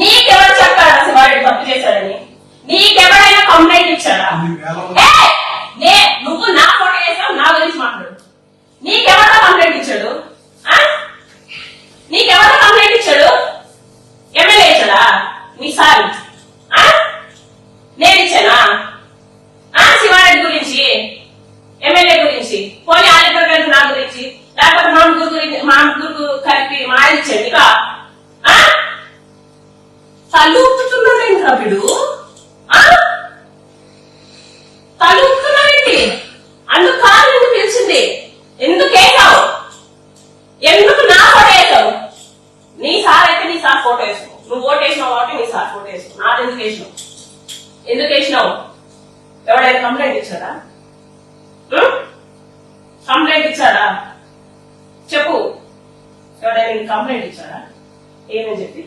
నీకెవరు చెప్పాడు అసలు వాడు తప్పు చేశాడని? నీకెవరైనా కంప్లైంట్ ఇచ్చాడా? నువ్వు నా ఫోటో చేసావు, నా గురించి మాట్లాడు. నీకెవరైనా కంప్లైంట్ ఇచ్చాడు? నీకెవరైనా కంప్లైంట్ ఇచ్చాడు? ఎమ్మెల్యే ఇచ్చాడా? మీ సార్ నేను ఇచ్చానా? శివారెడ్డి గురించి, ఎమ్మెల్యే గురించి, పోనీ ఆదిత్య గారి నా గురించి, లేకపోతే మా ముగ్గురు కలిపి మా ఆయన ఇచ్చాడు. ఇక తలుపుతున్నాడేంటి వీడు? తలుపుతున్నాడేంటి? అందుకు కాదు ఎందుకు పిలిచింది? ఎందుకు వేసావు? ఎందుకు నా ఫోటో వేసావు? నీ సార్ అయితే నీ సార్ ఫోటో వేసావు. నువ్వు ఓటు వేసినావు కాబట్టి నీ సార్ ఫోటో వేసావు. నాది ఎందుకు వేసినావు? ఎందుకు వేసినావు? ఎవడైనా కంప్లైంట్ ఇచ్చాడా? కంప్లైంట్ ఇచ్చాడా? చెప్పు. ఎవడైనా కంప్లైంట్ ఇచ్చాడా? ఏమని చెప్పి?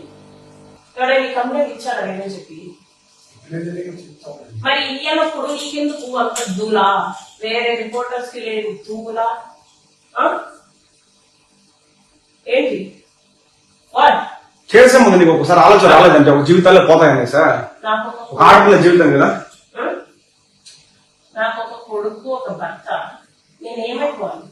ఎవడైనా కంప్లైంట్ ఇచ్చాడా? ఏమని చెప్పి? మరి ఇయ్యనప్పుడు నీకెందుకు అంత దూలా? వేరే రిపోర్టర్స్ కి లేదు దూలా? ఏంటి చేసే ముందు నీకు ఒకసారి ఆలోచన రాలేదంటే ఒక జీవితాల్లో పోతాయని సార్. ఒక ఆడపిల్ల జీవితం కదా. నాకు ఒక కొడుకు, ఒక భర్త. నేనేమైపోవాలి?